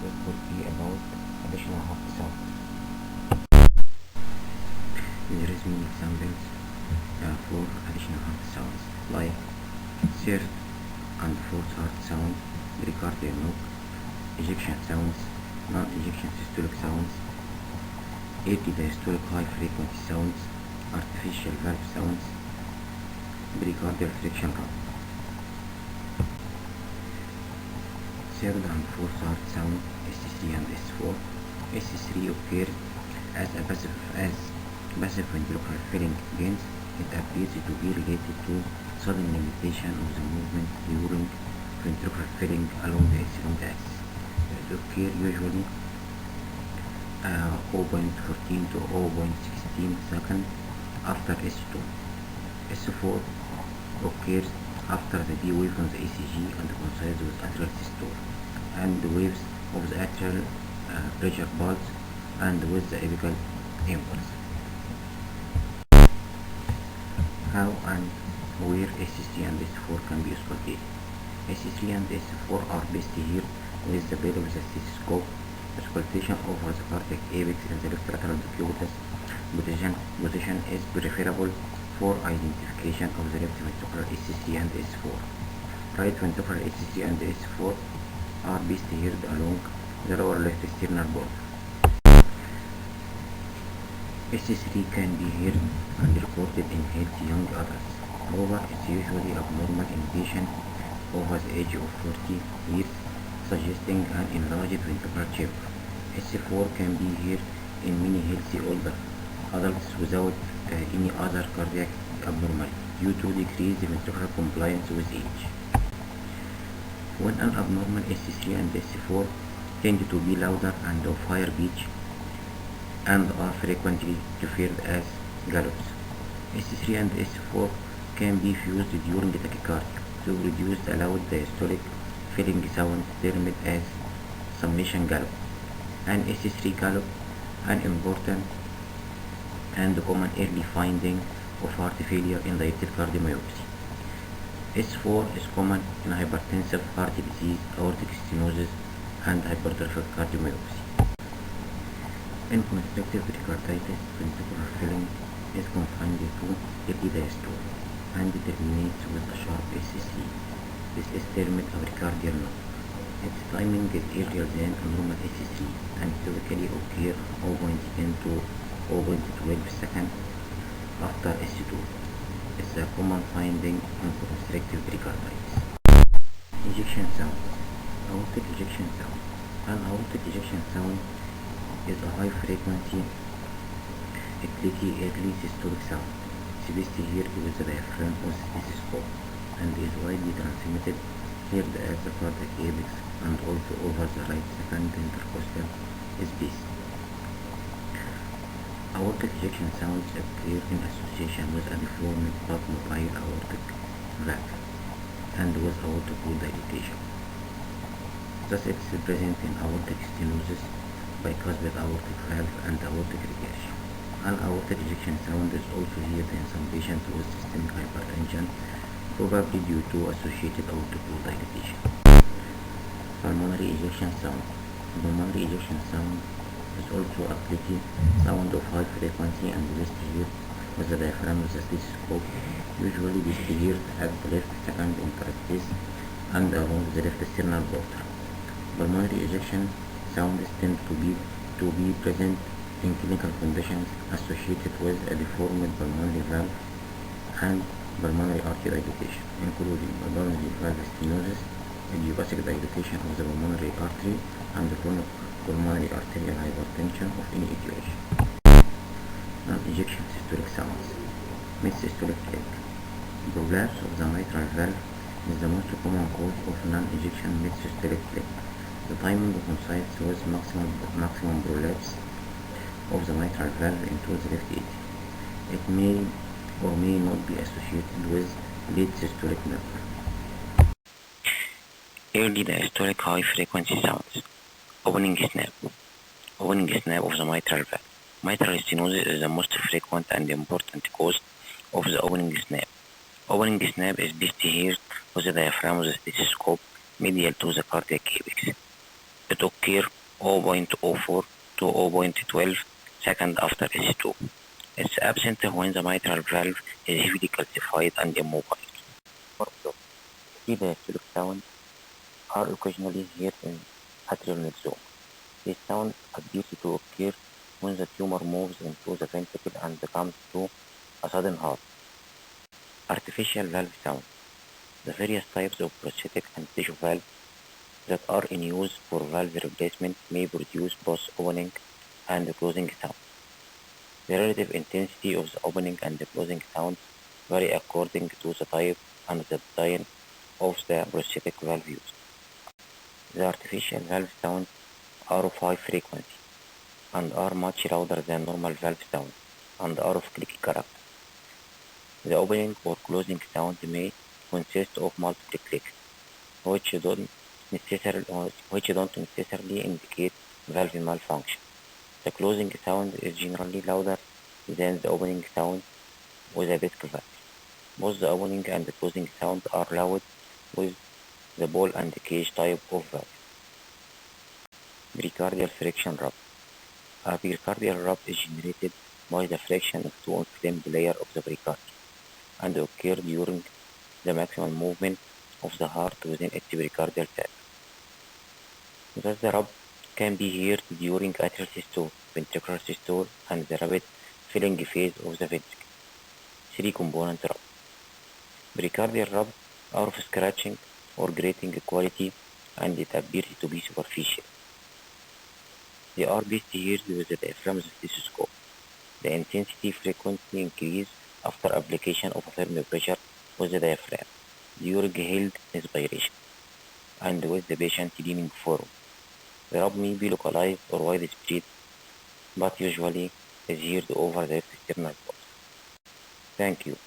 topic will be about additional heart sound. There is many examples for additional heart sounds like third and fourth heart sound, pericardial knock, ejection sounds, non-ejection systolic sounds, diastolic high frequency sounds, artificial valve sounds, pericardial friction run. Third and fourth heart sound, S3 and S4. S3 occurs as passive ventricular filling begins. It appears to be related to sudden limitation of the movement during ventricular filling along the S-long axis. It occurs usually 0.14 to 0.16 seconds after S2. S4 occurs after the D wave on the ECG and coincides with atrial systole and the waves of the atrial pressure pulse and with the apical impulse. How and where S3 and S4 can be auscultated? S3 and S4 are best here with the bed of the stethoscope. Auscultation over the cardiac apex in the left lateral decubitus position is preferable for identification of the left ventricular S3 and S4. Right ventricular S3 and S4 are best heard along the lower left sternal border. S3 can be heard and recorded in healthy young adults. However, it's usually abnormal in patients over the age of 40 years, suggesting an enlarged ventricular chamber. S4 can be heard in many healthy older adults without any other cardiac abnormality due to decreased ventricular compliance with age. When an abnormal S3 and S4 tend to be louder and of higher pitch and are frequently referred as gallops. S3 and S4 can be fused during tachycardia to reduce the loud diastolic filling sound termed as summation gallop. An S3 gallop, an important and common early finding of heart failure in dilated cardiomyopathy. S4 is common in hypertensive heart disease, aortic stenosis, and hypertrophic cardiomyopathy. In constrictive pericarditis, ventricular filling is confined to diastole and terminates with a sharp S3. This is termed a pericardial knock. Its timing is earlier than a normal S3 and typically occurs 0.10 to 0.12 seconds after S2. It's a common finding in constrictive pericarditis. Ejection sound. Aortic ejection sound. An aortic ejection sound is a high frequency, clicky early systolic sound. It's best heard with the diaphragm or stethoscope and is widely transmitted, heard at the cardiac apex and also over the right second intercostal space. Aortic ejection sounds occur in association with a deformed but mobile aortic valve and with aortic wall dilatation. Thus it is present in aortic stenosis, bicuspid aortic valve, and aortic regurgitation. An aortic ejection sound is also heard in some patients with systemic hypertension, probably due to associated aortic wall dilatation. Pulmonary ejection sound. Pulmonary ejection sound is also a clicky sound of high frequency and best heard with the diaphragm of the stethoscope, usually best heard at the left second interstice and along the left sternal border. Pulmonary ejection sounds tend to be present in clinical conditions associated with a deformed pulmonary valve and pulmonary artery dilatation, including pulmonary valve stenosis, idiopathic dilatation of the pulmonary artery, and chronic pulmonary arterial hypertension of any etiology. Non-ejection systolic sounds. Mid-systolic click. Prolapse of the mitral valve is the most common cause of non-ejection mid-systolic click. The timing coincides with maximum prolapse of the mitral valve into the left atrium. It may or may not be associated with late systolic miracle. Early diastolic high frequency sounds. Opening snap. Opening snap of the mitral valve. Mitral stenosis is the most frequent and important cause of the opening snap. Opening snap is best heard with the diaphragm of the stethoscope medial to the cardiac apex. It occurs 0.04 to 0.12 seconds after S2. It's absent when the mitral valve is heavily calcified and immobile. The diastolic sounds are occasionally heard in atrial myxoma. This sound appears to occur when the tumor moves into the ventricle and comes to a sudden halt. Artificial valve sound. The various types of prosthetic and tissue valves that are in use for valve replacement may produce both opening and closing sound. The relative intensity of the opening and the closing sounds vary according to the type and the design of the prosthetic valve used. The artificial valve sounds are of high frequency and are much louder than normal valve sounds and are of clicky character. The opening or closing sound may consist of multiple clicks, which don't necessarily indicate valve malfunction. The closing sound is generally louder than the opening sound with a disc valve. Both the opening and the closing sound are loud with the ball and cage type of valve. Pericardial friction rub. A pericardial rub is generated by the friction of two inflamed layers of the pericardium and occurs during the maximal movement of the heart within its pericardial sac. Thus the rub can be heard during atrial systole, ventricular systole, and the rapid filling phase of the ventricle. Three-component rub. Pericardial rub are of scratching or grating quality and it appears to be superficial. They are best heard with the diaphragm's stethoscope. The intensity frequently increases after application of a firm pressure with the diaphragm during held inspiration and with the patient leaning forward. The rub may be localized or widespread, but usually is heard over the external pulse. Thank you.